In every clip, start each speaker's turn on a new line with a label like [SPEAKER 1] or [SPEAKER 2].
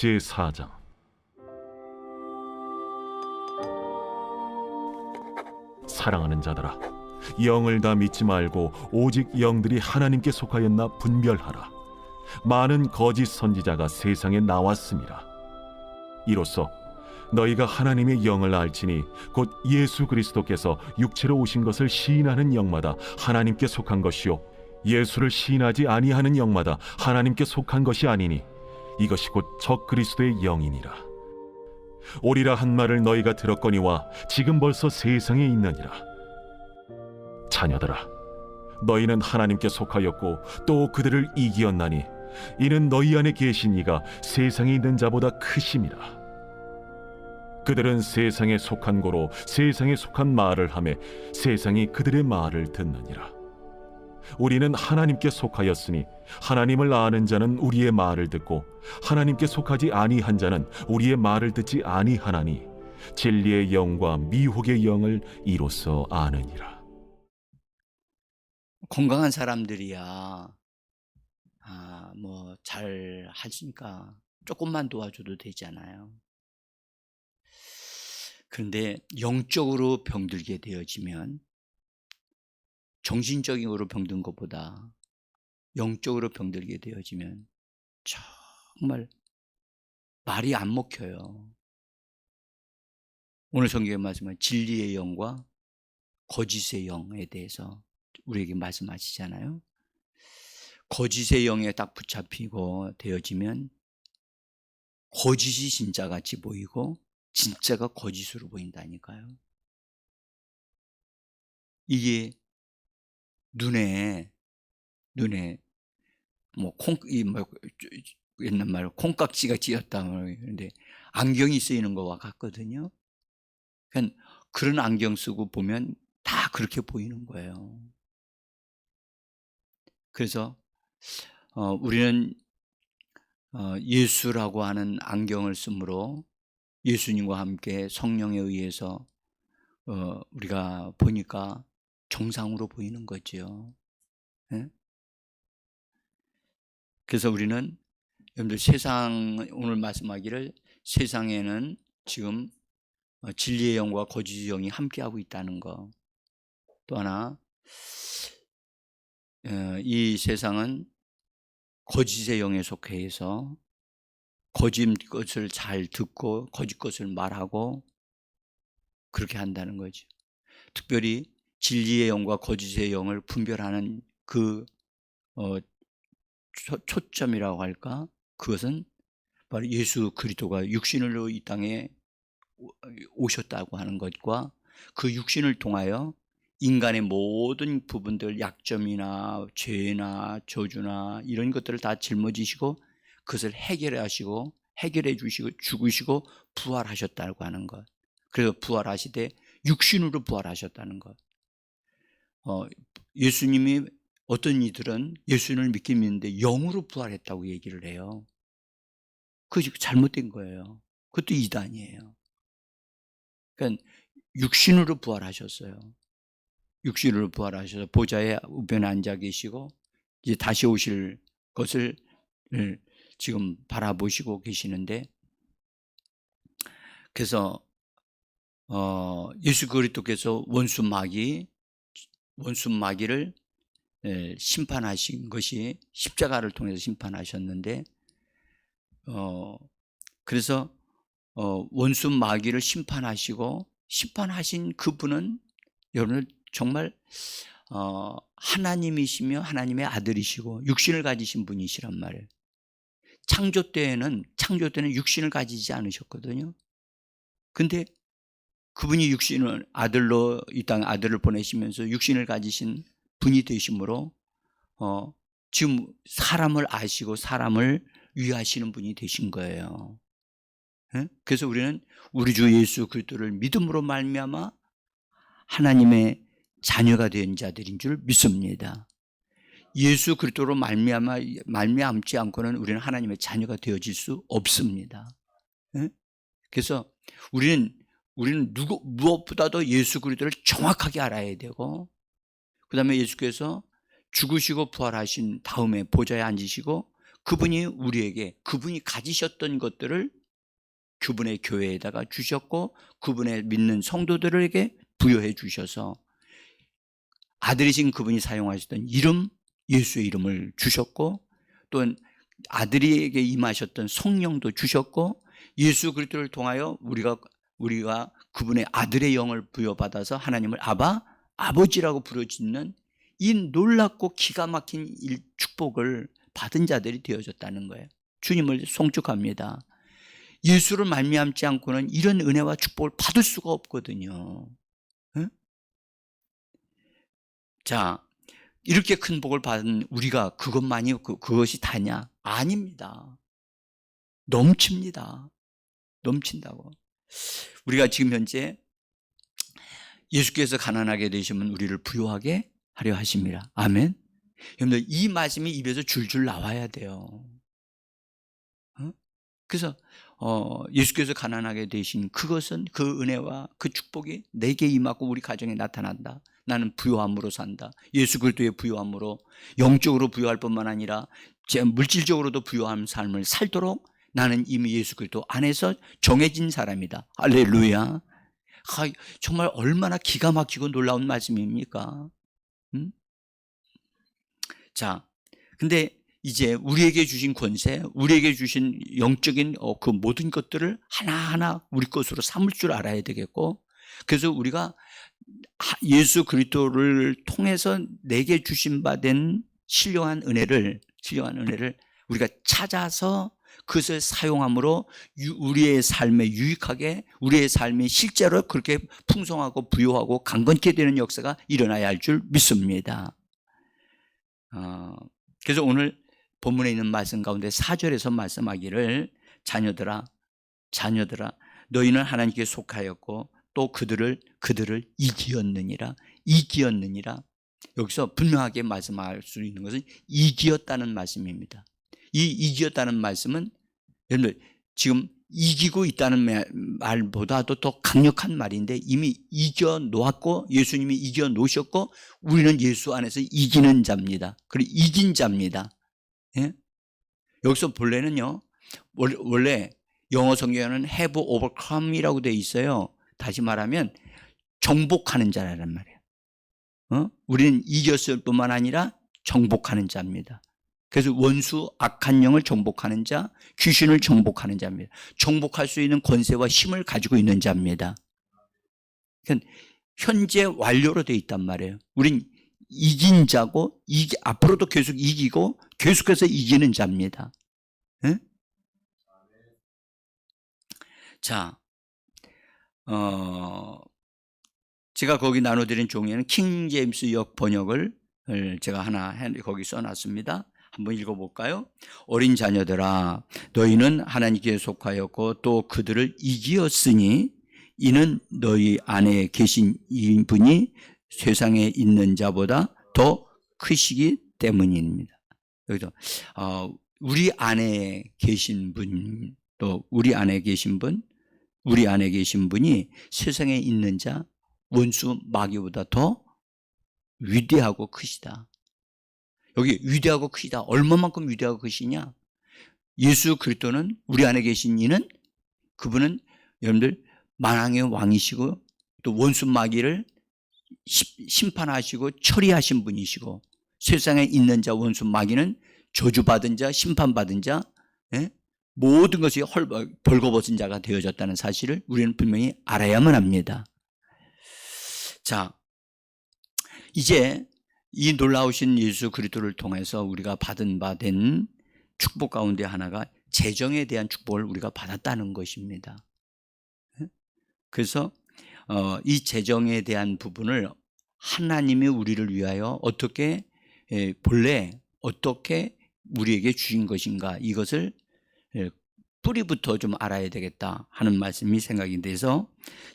[SPEAKER 1] 제4장. 사랑하는 자들아, 영을 다 믿지 말고 오직 영들이 하나님께 속하였나 분별하라. 많은 거짓 선지자가 세상에 나왔습니다. 이로써 너희가 하나님의 영을 알지니 곧 예수 그리스도께서 육체로 오신 것을 시인하는 영마다 하나님께 속한 것이요 예수를 시인하지 아니하는 영마다 하나님께 속한 것이 아니니 이것이 곧 적 그리스도의 영이니라. 오리라 한 말을 너희가 들었거니와 지금 벌써 세상에 있느니라. 자녀들아, 너희는 하나님께 속하였고 또 그들을 이기었나니 이는 너희 안에 계신 이가 세상에 있는 자보다 크심이라. 그들은 세상에 속한 고로 세상에 속한 말을 하매 세상이 그들의 말을 듣느니라. 우리는 하나님께 속하였으니 하나님을 아는 자는 우리의 말을 듣고 하나님께 속하지 아니한 자는 우리의 말을 듣지 아니하나니 진리의 영과 미혹의 영을 이로써 아느니라.
[SPEAKER 2] 건강한 사람들이야 뭐 잘 하시니까 조금만 도와줘도 되잖아요. 그런데 영적으로 병들게 되어지면 정신적으로 병든 것보다 영적으로 병들게 되어지면 정말 말이 안 먹혀요. 오늘 성경에 말씀은 진리의 영과 거짓의 영에 대해서 우리에게 말씀하시잖아요. 거짓의 영에 딱 붙잡히고 되어지면 거짓이 진짜같이 보이고 진짜가 거짓으로 보인다니까요. 이게 눈에 뭐 옛날 말로 콩깍지가 찧었다 그러는데 안경이 쓰이는 것과 같거든요. 그러니까 그런 안경 쓰고 보면 다 그렇게 보이는 거예요. 그래서 우리는 예수라고 하는 안경을 쓰므로 예수님과 함께 성령에 의해서 우리가 보니까 정상으로 보이는 거죠. 네? 그래서 우리는 여러분들 오늘 말씀하기를 세상에는 지금 진리의 영과 거짓의 영이 함께하고 있다는 거. 또 하나 이 세상은 거짓의 영에 속해서 거짓 것을 잘 듣고 거짓 것을 말하고 그렇게 한다는 거죠. 특별히 진리의 영과 거짓의 영을 분별하는 그 초점이라고 할까? 그것은 바로 예수 그리스도가 육신으로 이 땅에 오셨다고 하는 것과 그 육신을 통하여 인간의 모든 부분들, 약점이나 죄나 저주나 이런 것들을 다 짊어지시고 그것을 해결해 주시고 죽으시고 부활하셨다고 하는 것. 그래서 부활하시되 육신으로 부활하셨다는 것. 예수님이 어떤 이들은 예수님을 믿긴 믿는데 영으로 부활했다고 얘기를 해요. 그것이 잘못된 거예요. 그것도 이단이에요. 그러니까 육신으로 부활하셨어요. 육신으로 부활하셔서 보좌에 우편에 앉아 계시고 이제 다시 오실 것을 지금 바라보시고 계시는데, 그래서 예수 그리스도께서 원수 마귀를 심판하신 것이 십자가를 통해서 심판하셨는데, 그래서 원수 마귀를 심판하신 그분은 여러분들 정말 하나님이시며 하나님의 아들이시고 육신을 가지신 분이시란 말이에요. 창조 때는 육신을 가지지 않으셨거든요. 근데 그분이 육신을 아들로 이 땅에 아들을 보내시면서 육신을 가지신 분이 되심으로 지금 사람을 아시고 사람을 위하시는 분이 되신 거예요. 그래서 우리는 우리 주 예수 그리스도를 믿음으로 말미암아 하나님의 자녀가 된 자들인 줄 믿습니다. 예수 그리스도로 말미암지 않고는 우리는 하나님의 자녀가 되어질 수 없습니다. 그래서 우리는 무엇보다도 예수 그리스도를 정확하게 알아야 되고, 그 다음에 예수께서 죽으시고 부활하신 다음에 보좌에 앉으시고 그분이 우리에게 그분이 가지셨던 것들을 그분의 교회에다가 주셨고 그분의 믿는 성도들에게 부여해 주셔서 아들이신 그분이 사용하셨던 이름, 예수의 이름을 주셨고 또 아들에게 임하셨던 성령도 주셨고 예수 그리스도를 통하여 우리가 그분의 아들의 영을 부여받아서 하나님을 아버지라고 부르짖는 이 놀랍고 기가 막힌 축복을 받은 자들이 되어졌다는 거예요. 주님을 송축합니다. 예수를 말미암지 않고는 이런 은혜와 축복을 받을 수가 없거든요. 응? 자, 이렇게 큰 복을 받은 우리가 그것만이 그것이 다냐? 아닙니다. 넘칩니다. 넘친다고. 우리가 지금 현재 예수께서 가난하게 되시면 우리를 부유하게 하려 하십니다. 아멘. 여러분들 이 말씀이 입에서 줄줄 나와야 돼요. 그래서 예수께서 가난하게 되신 그것은 그 은혜와 그 축복이 내게 임하고 우리 가정에 나타난다. 나는 부유함으로 산다. 예수 그리스도의 부유함으로 영적으로 부유할 뿐만 아니라 물질적으로도 부유한 삶을 살도록 나는 이미 예수 그리스도 안에서 정해진 사람이다. 할렐루야. 정말 얼마나 기가 막히고 놀라운 말씀입니까? 자, 근데 이제 우리에게 주신 권세, 우리에게 주신 영적인 그 모든 것들을 하나하나 우리 것으로 삼을 줄 알아야 되겠고, 그래서 우리가 예수 그리스도를 통해서 내게 주신 바 된 신령한 은혜를 우리가 찾아서 그것을 사용함으로 우리의 삶에 유익하게, 우리의 삶이 실제로 그렇게 풍성하고 부유하고 강건케 되는 역사가 일어나야 할 줄 믿습니다. 그래서 오늘 본문에 있는 말씀 가운데 4절에서 말씀하기를 자녀들아 너희는 하나님께 속하였고 또 그들을 이기었느니라. 여기서 분명하게 말씀할 수 있는 것은 이기었다는 말씀입니다. 이 이기었다는 말씀은 여러분들 지금 이기고 있다는 말보다도 더 강력한 말인데 이미 이겨 놓았고 예수님이 이겨 놓으셨고 우리는 예수 안에서 이기는 자입니다. 그리고 이긴 자입니다. 예? 여기서 본래는요, 원래 영어 성경에는 have overcome이라고 되어 있어요. 다시 말하면 정복하는 자라는 말이에요. 우리는 이겼을 뿐만 아니라 정복하는 자입니다. 그래서 원수 악한 영을 정복하는 자, 귀신을 정복하는 자입니다. 정복할 수 있는 권세와 힘을 가지고 있는 자입니다. 그러니까 현재 완료로 되어 있단 말이에요. 우린 이긴 자고 앞으로도 계속 이기고 계속해서 이기는 자입니다. 네? 자, 제가 거기 나눠드린 종이에는 킹 제임스 역 번역을 제가 하나 거기 써놨습니다. 한번 읽어볼까요? 어린 자녀들아 너희는 하나님께 속하였고 또 그들을 이기었으니 이는 너희 안에 계신 분이 세상에 있는 자보다 더 크시기 때문입니다. 여기서 우리 안에 계신 분, 또 우리 안에 계신 분이 세상에 있는 자, 원수 마귀보다 더 위대하고 크시다. 여기 위대하고 크시다. 얼마만큼 위대하고 크시냐? 예수 그리스도는 우리 안에 계신 이는 그분은 여러분들 만왕의 왕이시고 또 원수 마귀를 심판하시고 처리하신 분이시고 세상에 있는 자 원수 마귀는 저주받은 자, 심판받은 자, 모든 것이 벌거벗은 자가 되어졌다는 사실을 우리는 분명히 알아야만 합니다. 자, 이제 이 놀라우신 예수 그리스도를 통해서 우리가 받은 바 된 축복 가운데 하나가 재정에 대한 축복을 우리가 받았다는 것입니다. 그래서 이 재정에 대한 부분을 하나님이 우리를 위하여 본래 어떻게 우리에게 주신 것인가, 이것을 뿌리부터 좀 알아야 되겠다 하는 말씀이 생각이 돼서,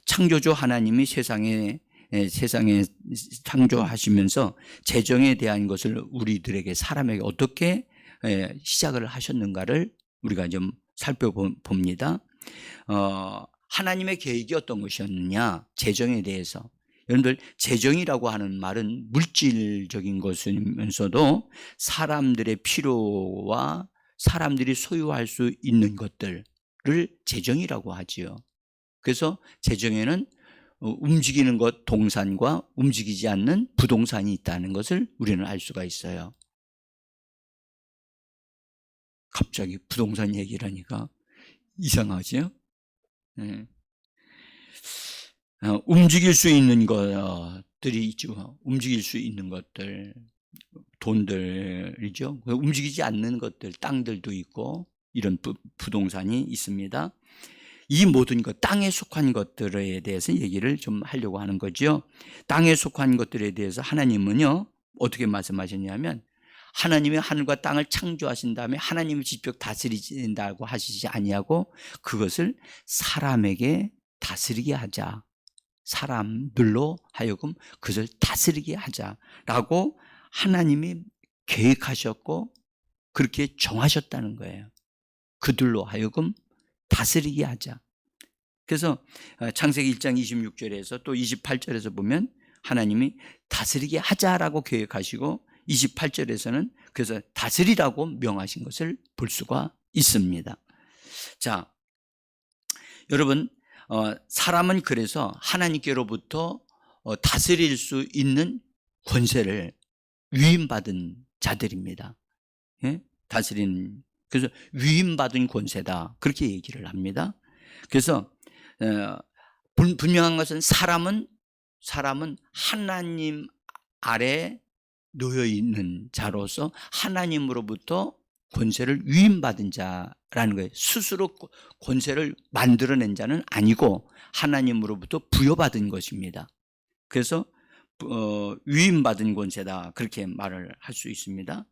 [SPEAKER 2] 창조주 하나님이 세상에 창조하시면서 재정에 대한 것을 우리들에게, 사람에게 어떻게 시작을 하셨는가를 우리가 좀 살펴봅니다. 하나님의 계획이 어떤 것이었느냐, 재정에 대해서. 여러분들, 재정이라고 하는 말은 물질적인 것이면서도 사람들의 필요와 사람들이 소유할 수 있는 것들을 재정이라고 하지요. 그래서 재정에는 움직이는 것 동산과 움직이지 않는 부동산이 있다는 것을 우리는 알 수가 있어요. 갑자기 부동산 얘기를 하니까 이상하죠? 네. 움직일 수 있는 것들이 있죠. 움직일 수 있는 것들, 돈들이죠. 움직이지 않는 것들, 땅들도 있고 이런 부동산이 있습니다. 이 모든 것, 땅에 속한 것들에 대해서 얘기를 좀 하려고 하는 거죠. 땅에 속한 것들에 대해서 하나님은요, 어떻게 말씀하셨냐면, 하나님이 하늘과 땅을 창조하신 다음에 하나님이 직접 다스리신다고 하시지 아니하고 그것을 사람에게 다스리게 하자. 사람들로 하여금 그것을 다스리게 하자라고 하나님이 계획하셨고 그렇게 정하셨다는 거예요. 그들로 하여금 다스리게 하자. 그래서 창세기 1장 26절에서 또 28절에서 보면 하나님이 다스리게 하자라고 계획하시고 28절에서는 그래서 다스리라고 명하신 것을 볼 수가 있습니다. 자, 여러분, 사람은 그래서 하나님께로부터 다스릴 수 있는 권세를 위임받은 자들입니다. 예? 다스리는, 그래서 위임받은 권세다, 그렇게 얘기를 합니다. 그래서 분명한 것은 사람은 하나님 아래 놓여 있는 자로서 하나님으로부터 권세를 위임받은 자라는 거예요. 스스로 권세를 만들어낸 자는 아니고 하나님으로부터 부여받은 것입니다. 그래서 위임받은 권세다, 그렇게 말을 할 수 있습니다.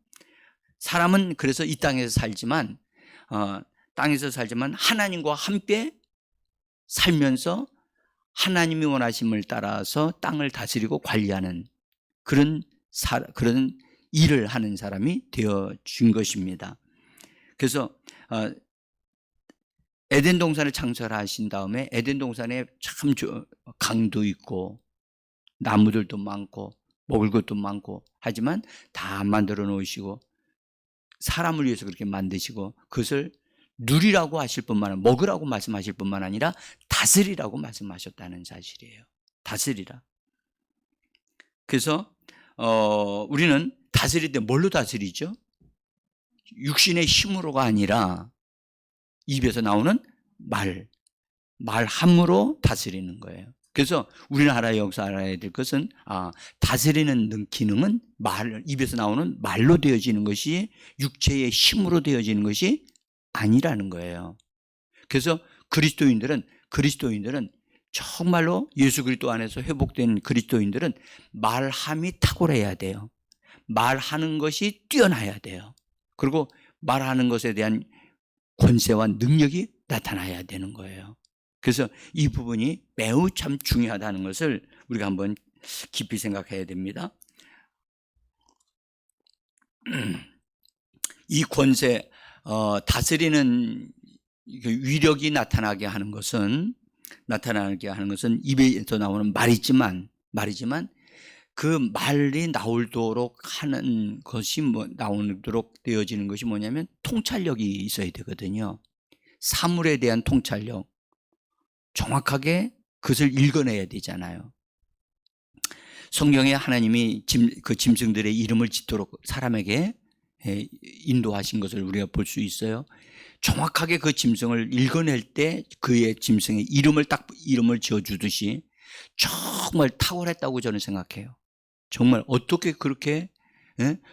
[SPEAKER 2] 사람은 그래서 이 땅에서 살지만 하나님과 함께 살면서 하나님이 원하심을 따라서 땅을 다스리고 관리하는 그런 일을 하는 사람이 되어진 것입니다. 그래서 에덴 동산을 창설하신 다음에 에덴 동산에 참 강도 있고 나무들도 많고 먹을 것도 많고 하지만 다 만들어 놓으시고 사람을 위해서 그렇게 만드시고 그것을 누리라고 하실 뿐만 아니라 먹으라고 말씀하실 뿐만 아니라 다스리라고 말씀하셨다는 사실이에요. 다스리라. 그래서 우리는 다스릴 때 뭘로 다스리죠? 육신의 힘으로가 아니라 입에서 나오는 말함으로 다스리는 거예요. 그래서 우리나라의 역사 알아야 될 것은 다스리는 기능은 입에서 나오는 말로 되어지는 것이 육체의 힘으로 되어지는 것이 아니라는 거예요. 그래서 그리스도인들은 정말로 예수 그리스도 안에서 회복된 그리스도인들은 말함이 탁월해야 돼요. 말하는 것이 뛰어나야 돼요. 그리고 말하는 것에 대한 권세와 능력이 나타나야 되는 거예요. 그래서 이 부분이 매우 참 중요하다는 것을 우리가 한번 깊이 생각해야 됩니다. 이 권세, 다스리는 위력이 나타나게 하는 것은 입에서 나오는 말이지만 그 말이 나오도록 하는 것이 나오도록 되어지는 것이 뭐냐면 통찰력이 있어야 되거든요. 사물에 대한 통찰력, 정확하게 그것을 읽어내야 되잖아요. 성경에 하나님이 그 짐승들의 이름을 짓도록 사람에게 인도하신 것을 우리가 볼 수 있어요. 정확하게 그 짐승을 읽어낼 때 그의 짐승의 이름을 지어주듯이 정말 탁월했다고 저는 생각해요. 정말 어떻게 그렇게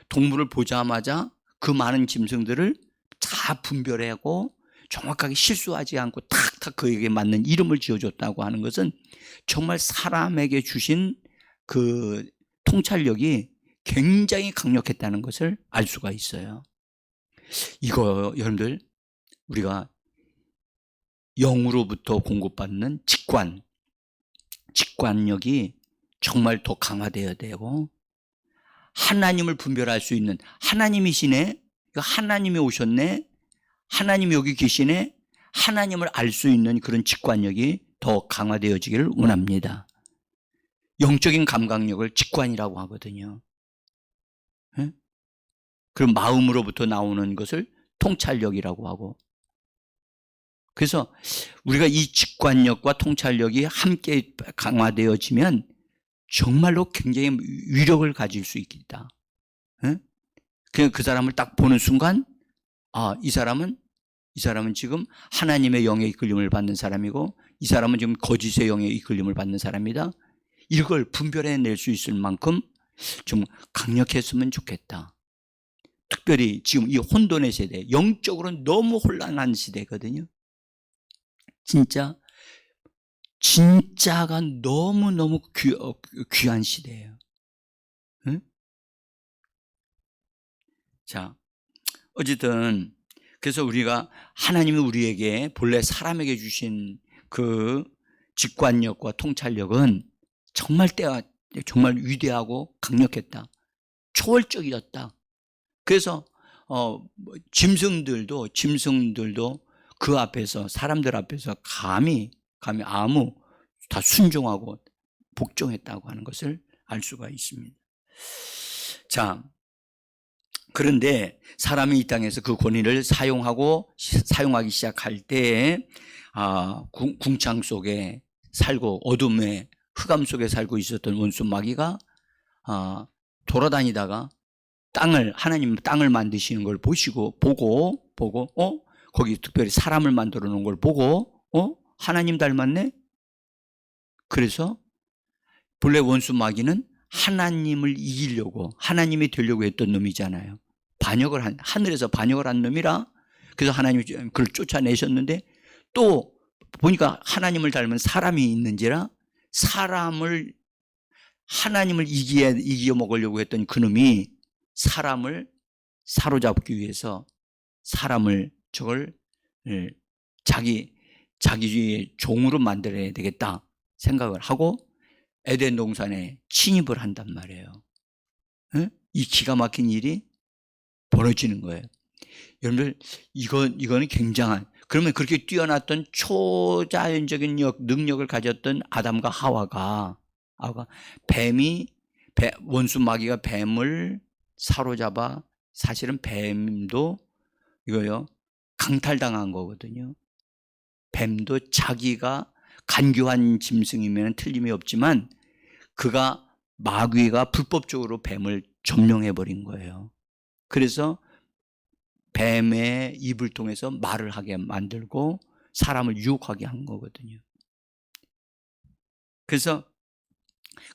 [SPEAKER 2] 동물을 보자마자 그 많은 짐승들을 다 분별하고 정확하게 실수하지 않고 탁탁 그에게 맞는 이름을 지어줬다고 하는 것은 정말 사람에게 주신 그 통찰력이 굉장히 강력했다는 것을 알 수가 있어요. 이거 여러분들, 우리가 영으로부터 공급받는 직관력이 정말 더 강화되어야 되고, 하나님을 분별할 수 있는, 하나님이시네, 하나님이 오셨네, 하나님이 여기 계시네, 하나님을 알 수 있는 그런 직관력이 더 강화되어지기를 원합니다. 영적인 감각력을 직관이라고 하거든요. 그럼 마음으로부터 나오는 것을 통찰력이라고 하고. 그래서 우리가 이 직관력과 통찰력이 함께 강화되어지면 정말로 굉장히 위력을 가질 수 있겠다. 응? 그 사람을 딱 보는 순간, 아, 이 사람은 지금 하나님의 영의 이끌림을 받는 사람이고, 이 사람은 지금 거짓의 영의 이끌림을 받는 사람이다. 이걸 분별해낼 수 있을 만큼 좀 강력했으면 좋겠다. 특별히 지금 이 혼돈의 세대, 영적으로 너무 혼란한 시대거든요. 진짜가 너무너무 귀한 시대예요. 응? 자, 어쨌든 그래서 우리가 하나님이 우리에게 본래 사람에게 주신 그 직관력과 통찰력은 정말 위대하고 강력했다. 초월적이었다. 그래서 짐승들도 그 앞에서, 사람들 앞에서 감히 아무 다 순종하고 복종했다고 하는 것을 알 수가 있습니다. 자, 그런데 사람이 이 땅에서 그 권위를 사용하기 시작할 때에 궁창 속에 살고 어둠의 흑암 속에 살고 있었던 원수 마귀가 돌아다니다가 하나님 땅을 만드시는 걸 보고 거기 특별히 사람을 만들어 놓은 걸 보고 하나님 닮았네? 그래서 본래 원수 마귀는 하나님을 이기려고, 하나님이 되려고 했던 놈이잖아요. 하늘에서 반역을 한 놈이라, 그래서 하나님이 그를 쫓아내셨는데, 또 보니까 하나님을 닮은 사람이 있는지라 하나님을 이겨 먹으려고 했던 그 놈이 사람을 사로잡기 위해서 저걸 자기의 종으로 만들어야 되겠다 생각을 하고 에덴 동산에 침입을 한단 말이에요. 이 기가 막힌 일이 벌어지는 거예요. 여러분들, 이거는 굉장한, 그러면 그렇게 뛰어났던 초자연적인 능력을 가졌던 아담과 하와가 원수 마귀가 뱀을 사로잡아, 사실은 뱀도 강탈당한 거거든요. 뱀도 자기가 간교한 짐승이면 틀림이 없지만 마귀가 불법적으로 뱀을 점령해버린 거예요. 그래서 뱀의 입을 통해서 말을 하게 만들고 사람을 유혹하게 한 거거든요. 그래서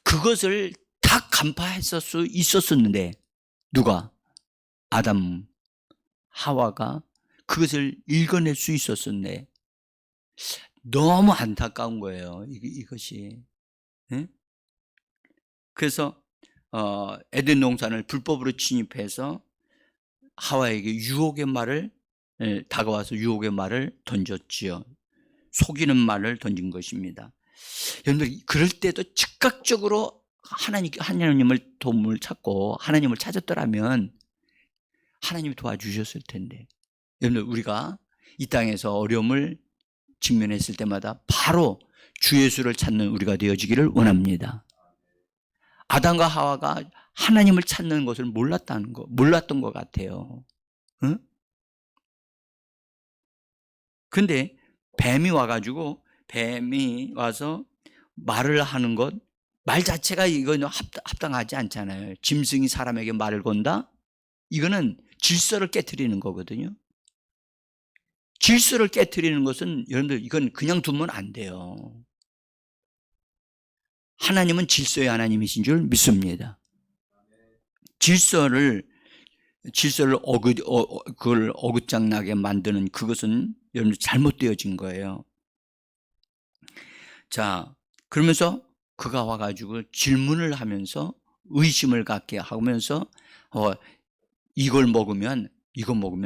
[SPEAKER 2] 그것을 다 간파했을 수 있었는데 누가? 아담, 하와가 그것을 읽어낼 수 있었는데 너무 안타까운 거예요. 이것이. 네? 그래서 에덴 동산을 불법으로 침입해서 하와에게 다가와서 유혹의 말을 던졌지요. 속이는 말을 던진 것입니다. 여러분들, 그럴 때도 즉각적으로 하나님을 도움을 찾고 하나님을 찾았더라면 하나님이 도와주셨을 텐데, 여러분들, 우리가 이 땅에서 어려움을 직면했을 때마다 바로 주 예수를 찾는 우리가 되어지기를 원합니다. 아담과 하와가 하나님을 찾는 것을 몰랐던 것 같아요. 응? 근데 뱀이 와서 말을 하는 것, 말 자체가 이건 합당하지 않잖아요. 짐승이 사람에게 말을 건다? 이거는 질서를 깨트리는 거거든요. 질서를 깨트리는 것은 여러분들, 이건 그냥 두면 안 돼요. 하나님은 질서의 하나님이신 줄 믿습니다. 질서를 그걸 어긋장나게 만드는 그것은 여러분 잘못되어진 거예요. 자, 그러면서 그가 와가지고 질문을 하면서 의심을 갖게 하면서 이거 먹으면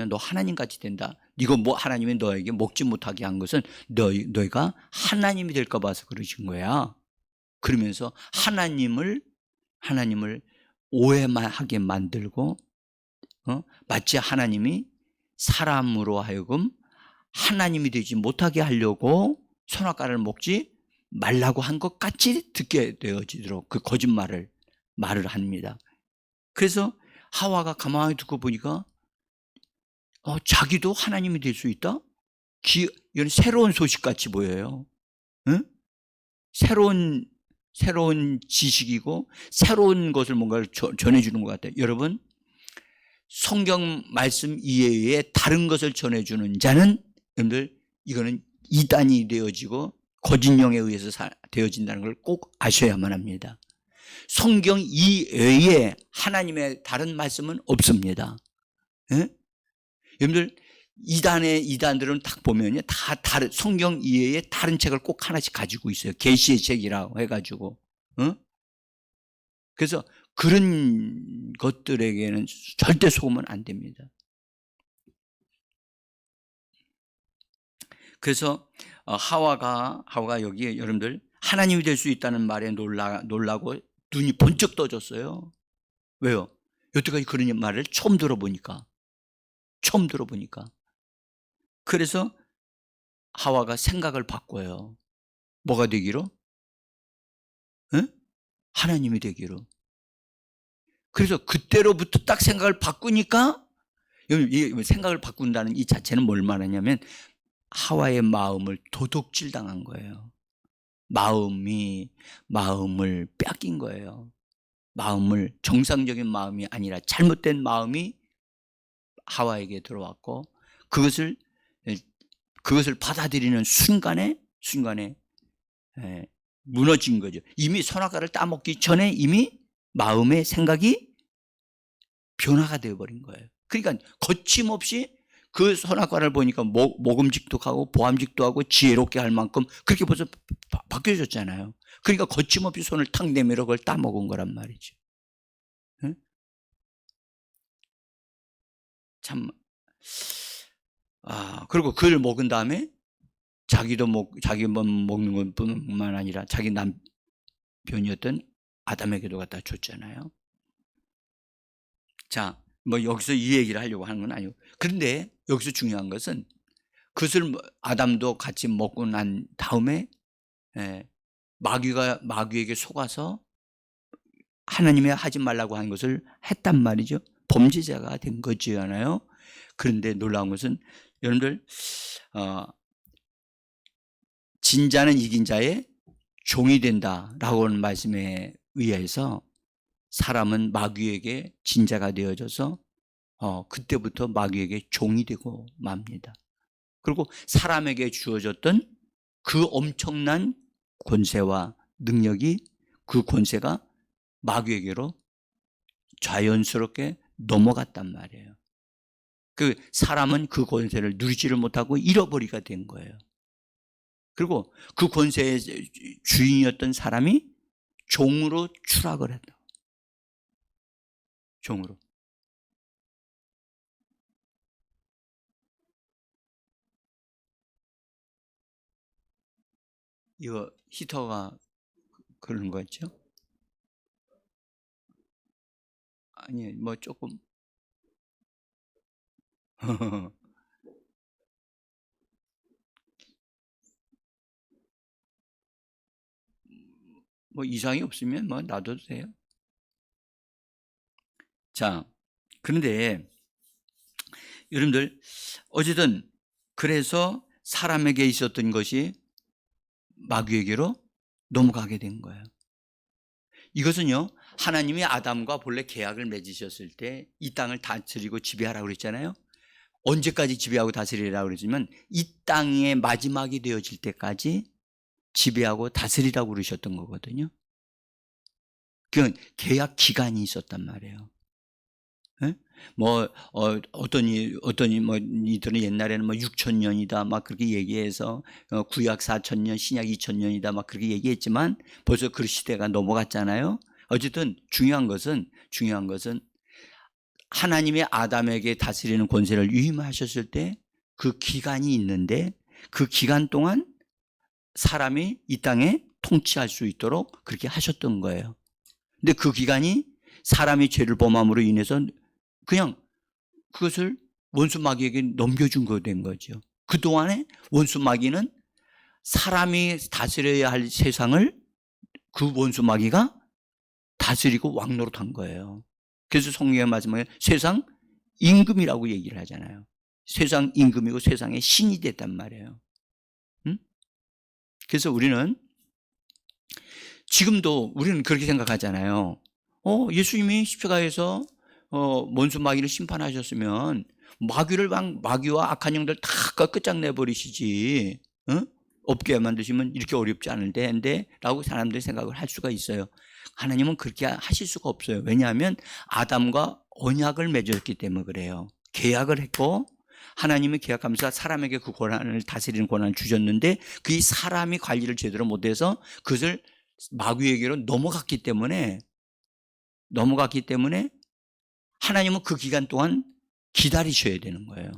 [SPEAKER 2] 너 하나님같이 된다. 이거 하나님이 너에게 먹지 못하게 한 것은 너희가 하나님이 될까 봐서 그러신 거야. 그러면서 하나님을 오해만 하게 만들고 마치 하나님이 사람으로 하여금 하나님이 되지 못하게 하려고 선악과를 먹지 말라고 한 것 같이 듣게 되어지도록 그 거짓말을 합니다. 그래서 하와가 가만히 듣고 보니까 자기도 하나님이 될 수 있다? 이건 새로운 소식같이 보여요. 응? 새로운 지식이고 새로운 것을 뭔가를 전해주는 것 같아요. 여러분, 성경 말씀 이외에 다른 것을 전해주는 자는, 여러분들, 이거는 이단이 되어지고 거짓 영에 의해서 되어진다는 걸 꼭 아셔야만 합니다. 성경 이외에 하나님의 다른 말씀은 없습니다. 예? 여러분들, 이단들은 딱 보면요, 다 다른 성경 이외에 다른 책을 꼭 하나씩 가지고 있어요. 계시의 책이라고 해가지고. 그래서 그런 것들에게는 절대 속으면 안 됩니다. 그래서 하와가 여기에 여러분들 하나님이 될 수 있다는 말에 놀라고 눈이 번쩍 떠졌어요. 왜요? 여태까지 그런 말을 처음 들어보니까. 그래서 하와가 생각을 바꿔요. 뭐가 되기로? 하나님이 되기로. 그래서 그때로부터 딱 생각을 바꾸니까, 생각을 바꾼다는 이 자체는 뭘 말하냐면 하와의 마음을 도둑질 당한 거예요. 마음을 뺏긴 거예요. 정상적인 마음이 아니라 잘못된 마음이 하와에게 들어왔고, 그것을 받아들이는 순간에 무너진 거죠. 이미 선악과를 따먹기 전에 이미 마음의 생각이 변화가 되어버린 거예요. 그러니까 거침없이 그 선악과를 보니까 먹음직도 하고 보암직도 하고 지혜롭게 할 만큼 그렇게 벌써 바뀌어졌잖아요. 그러니까 거침없이 손을 탁 내밀어 그걸 따먹은 거란 말이죠. 응? 참, 그리고 그걸 먹은 다음에 자기만 먹는 것뿐만 아니라 자기 남편이었던 아담에게도 갖다 줬잖아요. 자, 여기서 이 얘기를 하려고 하는 건 아니고, 그런데 여기서 중요한 것은 그것을 아담도 같이 먹고 난 다음에 마귀에게 속아서 하나님이 하지 말라고 한 것을 했단 말이죠. 범죄자가 된 거잖아요. 그런데 놀라운 것은 여러분들, 진자는 이긴 자의 종이 된다라고 하는 말씀에 의해서 사람은 마귀에게 진자가 되어져서 그때부터 마귀에게 종이 되고 맙니다. 그리고 사람에게 주어졌던 그 엄청난 권세와 능력이, 그 권세가 마귀에게로 자연스럽게 넘어갔단 말이에요. 그 사람은 그 권세를 누리지를 못하고 잃어버리게 된 거예요. 그리고 그 권세의 주인이었던 사람이 종으로 추락을 했다. 종으로. 이거 히터가 그런 거였죠? 아니, 조금. 이상이 없으면 놔둬도 돼요. 자, 그런데 여러분들, 어쨌든 그래서 사람에게 있었던 것이 마귀에게로 넘어가게 된 거예요. 이것은요, 하나님이 아담과 본래 계약을 맺으셨을 때 이 땅을 다스리고 지배하라고 그랬잖아요. 언제까지 지배하고 다스리라고 그랬지만 이 땅의 마지막이 되어질 때까지 지배하고 다스리라고 그러셨던 거거든요. 그 계약 기간이 있었단 말이에요. 어떤 이들은 옛날에는 6,000년이다 막 그렇게 얘기해서 구약 4,000년, 신약 2,000년이다 막 그렇게 얘기했지만 벌써 그 시대가 넘어갔잖아요. 어쨌든 중요한 것은 하나님의 아담에게 다스리는 권세를 위임하셨을 때 그 기간이 있는데, 그 기간 동안 사람이 이 땅에 통치할 수 있도록 그렇게 하셨던 거예요. 근데 그 기간이 사람이 죄를 범함으로 인해서 그냥 그것을 원수 마귀에게 넘겨준 거 된 거죠. 그동안에 원수 마귀는 사람이 다스려야 할 세상을 그 원수 마귀가 다스리고 왕노릇한 거예요. 그래서 성경의 마지막에 세상 임금이라고 얘기를 하잖아요. 세상 임금이고 세상의 신이 됐단 말이에요. 응? 그래서 우리는 지금도 우리는 그렇게 생각하잖아요. 예수님이 십자가에서 원수 마귀를 심판하셨으면 마귀와 악한 영들 다 끝장내버리시지, 없게 만드시면 이렇게 어렵지 않을 텐데 라고 사람들이 생각을 할 수가 있어요. 하나님은 그렇게 하실 수가 없어요. 왜냐하면 아담과 언약을 맺었기 때문에 그래요. 계약을 했고 하나님이 계약하면서 사람에게 그 권한을, 다스리는 권한을 주셨는데 그 사람이 관리를 제대로 못해서 그것을 마귀에게로 넘어갔기 때문에 하나님은 그 기간 동안 기다리셔야 되는 거예요.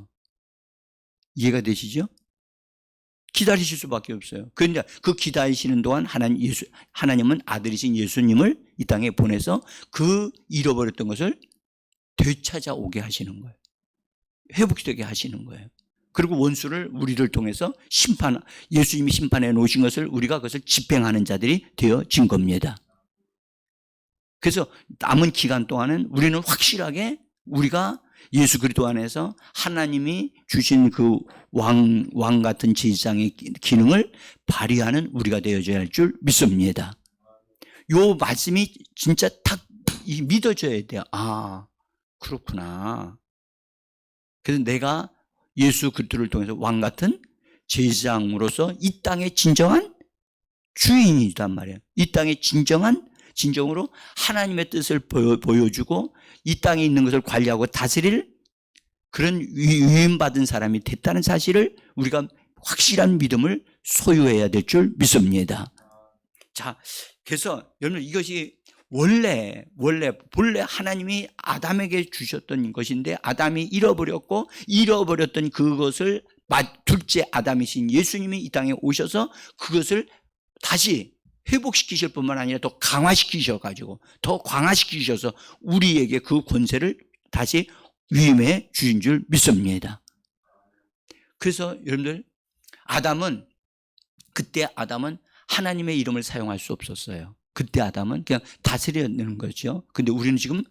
[SPEAKER 2] 이해가 되시죠? 기다리실 수밖에 없어요. 그런데 그 기다리시는 동안 하나님은 아들이신 예수님을 이 땅에 보내서 그 잃어버렸던 것을 되찾아오게 하시는 거예요. 회복되게 하시는 거예요. 그리고 원수를 우리를 통해서 예수님이 심판해 놓으신 것을 우리가 그것을 집행하는 자들이 되어진 겁니다. 그래서 남은 기간 동안은 우리는 확실하게 우리가 예수 그리스도 안에서 하나님이 주신 그 왕 같은 제사장의 기능을 발휘하는 우리가 되어져야 할 줄 믿습니다. 요 말씀이 진짜 딱 믿어져야 돼요. 아, 그렇구나. 그래서 내가 예수 그리스도를 통해서 왕 같은 제사장으로서 이 땅의 진정한 주인이란 말이에요. 이 땅의 진정으로 하나님의 뜻을 보여주고 이 땅에 있는 것을 관리하고 다스릴 그런 위임받은 사람이 됐다는 사실을 우리가 확실한 믿음을 소유해야 될 줄 믿습니다. 자, 그래서 여러분 이것이 본래 하나님이 아담에게 주셨던 것인데 아담이 잃어버렸던 그것을 둘째 아담이신 예수님이 이 땅에 오셔서 그것을 다시 회복시키실 뿐만 아니라 더 강화시키셔서 우리에게 그 권세를 다시 위임해 주신 줄 믿습니다. 그래서 여러분들 그때 아담은 하나님의 이름을 사용할 수 없었어요. 그때 아담은 그냥 다스리는 거죠. 근데 우리는 지금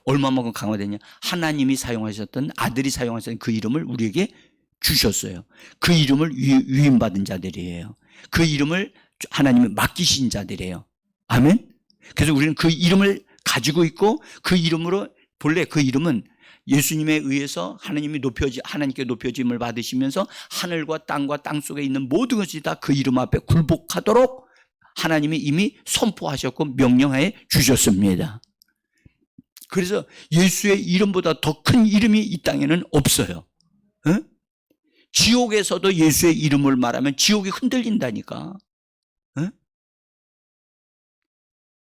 [SPEAKER 2] 얼마만큼 강화됐냐? 하나님이 사용하셨던 아들이 사용하셨던 그 이름을 우리에게 주셨어요. 그 이름을 위임받은 자들이에요. 그 이름을 하나님이 맡기신 자들이에요. 아멘. 그래서 우리는 그 이름을 가지고 있고 그 이름으로 본래 그 이름은 예수님에 의해서 하나님께 높여짐을 받으시면서 하늘과 땅과 땅 속에 있는 모든 것이 다 그 이름 앞에 굴복하도록 하나님이 이미 선포하셨고 명령하여 주셨습니다. 그래서 예수의 이름보다 더 큰 이름이 이 땅에는 없어요. 지옥에서도 예수의 이름을 말하면 지옥이 흔들린다니까.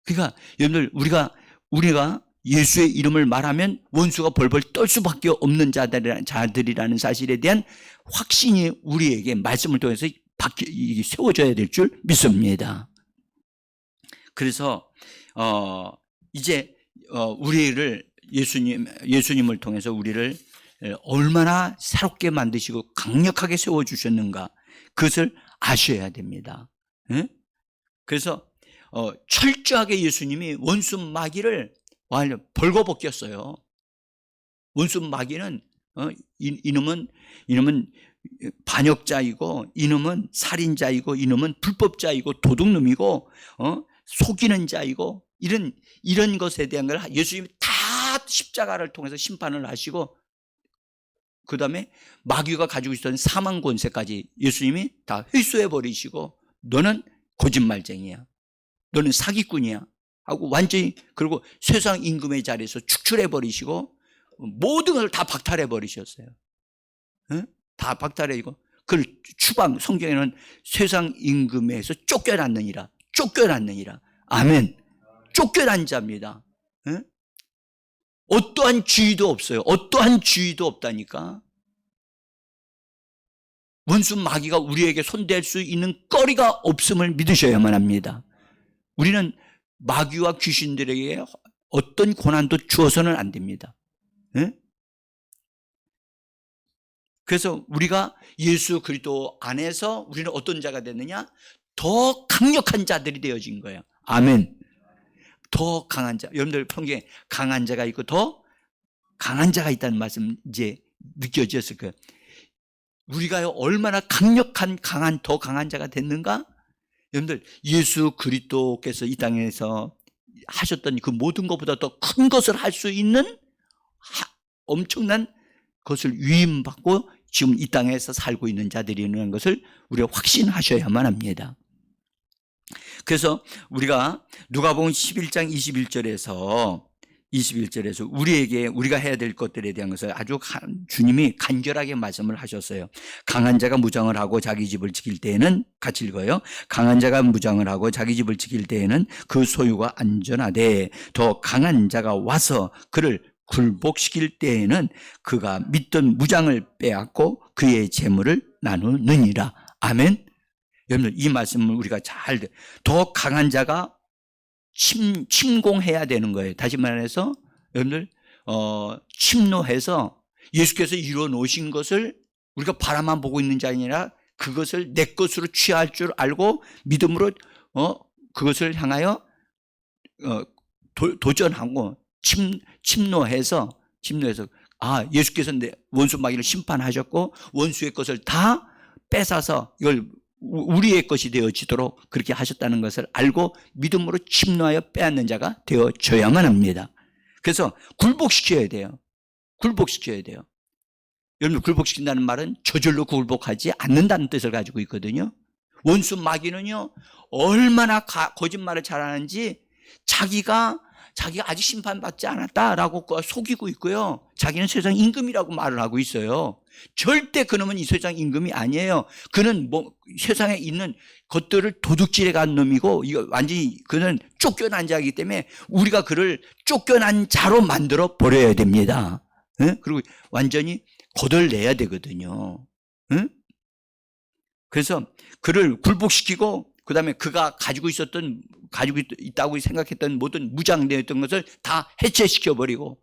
[SPEAKER 2] 그러니까 여러분들 우리가 예수의 이름을 말하면 원수가 벌벌 떨 수밖에 없는 자들이라는 사실에 대한 확신이 우리에게 말씀을 통해서 세워져야 될 줄 믿습니다. 그래서 이제 우리를 예수님을 통해서 우리를 얼마나 새롭게 만드시고 강력하게 세워주셨는가 그것을 아셔야 됩니다. 그래서 철저하게 예수님이 원수 마귀를 벌거벗겼어요. 원수 마귀는 이놈은 반역자이고 이놈은 살인자이고 이놈은 불법자이고 도둑놈이고 속이는 자이고 이런 것에 대한 걸 예수님이 다 십자가를 통해서 심판을 하시고 그 다음에 마귀가 가지고 있었던 사망 권세까지 예수님이 다 회수해 버리시고 너는 거짓말쟁이야, 너는 사기꾼이야 하고 완전히 그리고 세상 임금의 자리에서 축출해 버리시고 모든 걸 다 박탈해 버리셨어요. 다 박탈해고 그 성경에는 세상 임금에서 쫓겨났느니라. 아멘. 쫓겨난 자입니다. 어떠한 주의도 없어요. 어떠한 주의도 없다니까. 원수 마귀가 우리에게 손댈 수 있는 거리가 없음을 믿으셔야만 합니다. 우리는 마귀와 귀신들에게 어떤 고난도 주어서는 안 됩니다. 그래서 우리가 예수 그리스도 안에서 우리는 어떤 자가 됐느냐? 더 강력한 자들이 되어진 거예요. 아멘. 더 강한 자. 여러분들 성경에 강한 자가 있고 더 강한 자가 있다는 말씀 이제 느껴졌을 거예요. 우리가 얼마나 더 강한 자가 됐는가? 여러분들, 예수 그리스도께서 이 땅에서 하셨던 그 모든 것보다 더 큰 것을 할 수 있는 엄청난 것을 위임받고 지금 이 땅에서 살고 있는 자들이라는 것을 우리가 확신하셔야만 합니다. 그래서 우리가 누가복음 11장 21절에서 우리가 해야 될 것들에 대한 것을 아주 주님이 간결하게 말씀을 하셨어요. 강한 자가 무장을 하고 자기 집을 지킬 때에는, 같이 읽어요. 강한 자가 무장을 하고 자기 집을 지킬 때에는 그 소유가 안전하되 더 강한 자가 와서 그를 굴복시킬 때에는 그가 믿던 무장을 빼앗고 그의 재물을 나누느니라. 아멘. 여러분들, 이 말씀을 우리가 더 강한 자가 침공해야 되는 거예요. 다시 말해서 여러분들, 침노해서 예수께서 이루어 놓으신 것을 우리가 바라만 보고 있는 게 아니라 그것을 내 것으로 취할 줄 알고 믿음으로 그것을 향하여 도전하고 침노해서 예수께서 내 원수 마귀를 심판하셨고 원수의 것을 다 뺏어서 이걸 우리의 것이 되어지도록 그렇게 하셨다는 것을 알고 믿음으로 침노하여 빼앗는 자가 되어져야만 합니다. 그래서 굴복시켜야 돼요. 여러분, 굴복시킨다는 말은 저절로 굴복하지 않는다는 뜻을 가지고 있거든요. 원수 마귀는요, 얼마나 거짓말을 잘하는지 자기가 아직 심판받지 않았다라고 속이고 있고요. 자기는 세상 임금이라고 말을 하고 있어요. 절대 그놈은 이 세상 임금이 아니에요. 그는 세상에 있는 것들을 도둑질해 간 놈이고, 이거 완전히 그는 쫓겨난 자이기 때문에 우리가 그를 쫓겨난 자로 만들어 버려야 됩니다. 그리고 완전히 거덜내야 되거든요. 그래서 그를 굴복시키고, 그 다음에 그가 가지고 있다고 생각했던 모든 무장되었던 것을 다 해체시켜버리고,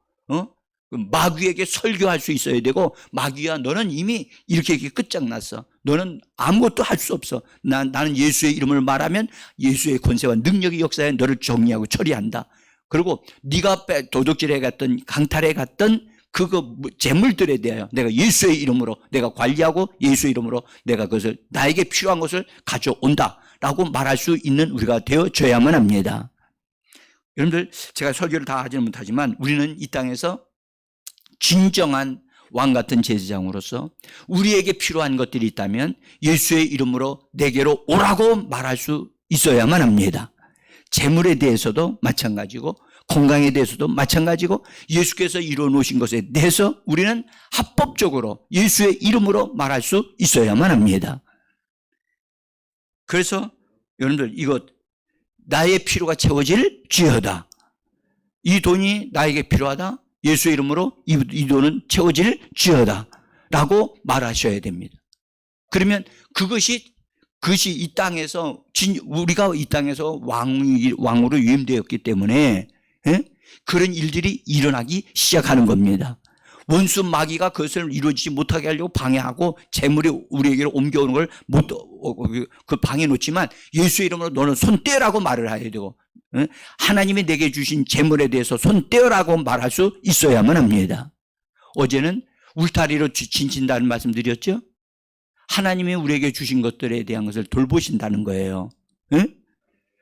[SPEAKER 2] 마귀에게 설교할 수 있어야 되고, 마귀야, 너는 이미 이렇게 끝장났어. 너는 아무것도 할 수 없어. 나는 예수의 이름을 말하면 예수의 권세와 능력의 역사에 너를 정리하고 처리한다. 그리고 네가 도둑질해 갔던, 강탈해 갔던 그거 재물들에 대하여 내가 예수의 이름으로 내가 관리하고 예수의 이름으로 내가 그것을 나에게 필요한 것을 가져온다 라고 말할 수 있는 우리가 되어져야만 합니다. 여러분들, 제가 설교를 다 하지는 못하지만 우리는 이 땅에서 진정한 왕 같은 제사장으로서 우리에게 필요한 것들이 있다면 예수의 이름으로 내게로 오라고 말할 수 있어야만 합니다. 재물에 대해서도 마찬가지고 건강에 대해서도 마찬가지고 예수께서 이루어 놓으신 것에 대해서 우리는 합법적으로 예수의 이름으로 말할 수 있어야만 합니다. 그래서 여러분들, 이것 나의 필요가 채워질지어다. 이 돈이 나에게 필요하다. 예수의 이름으로 이 돈은 채워질지어다 라고 말하셔야 됩니다. 그러면 그것이 이 땅에서 우리가 이 땅에서 왕으로 위임되었기 때문에 그런 일들이 일어나기 시작하는 겁니다. 원수 마귀가 그것을 이루어지지 못하게 하려고 방해하고 재물이 우리에게로 옮겨오는 걸 그 방해 놓지만 예수의 이름으로 너는 손 떼라고 말을 해야 되고, 하나님이 내게 주신 재물에 대해서 손 떼라고 말할 수 있어야만 합니다. 어제는 울타리로 진친다는 말씀 드렸죠? 하나님이 우리에게 주신 것들에 대한 것을 돌보신다는 거예요.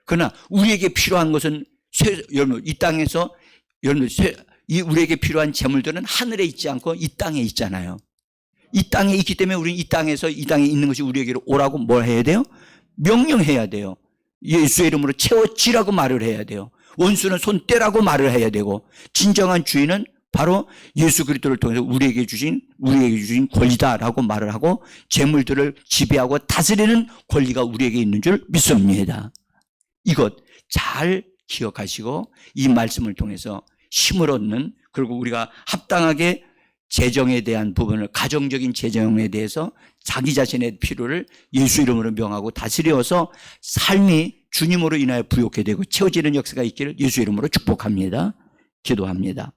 [SPEAKER 2] 그러나 우리에게 필요한 것은 여러분, 이 땅에서 여러분, 우리에게 필요한 재물들은 하늘에 있지 않고 이 땅에 있잖아요. 이 땅에 있기 때문에 우리는 이 땅에 있는 것이 우리에게로 오라고 뭘 해야 돼요? 명령해야 돼요. 예수의 이름으로 채워지라고 말을 해야 돼요. 원수는 손 떼라고 말을 해야 되고, 진정한 주인은 바로 예수 그리스도를 통해서 우리에게 주신 권리다라고 말을 하고, 재물들을 지배하고 다스리는 권리가 우리에게 있는 줄 믿습니다. 이것 잘 기억하시고 이 말씀을 통해서 힘을 얻는, 그리고 우리가 합당하게 재정에 대한 부분을, 가정적인 재정에 대해서 자기 자신의 필요를 예수 이름으로 명하고 다스려서 삶이 주님으로 인하여 부욕해 되고 채워지는 역사가 있기를 예수 이름으로 축복합니다. 기도합니다.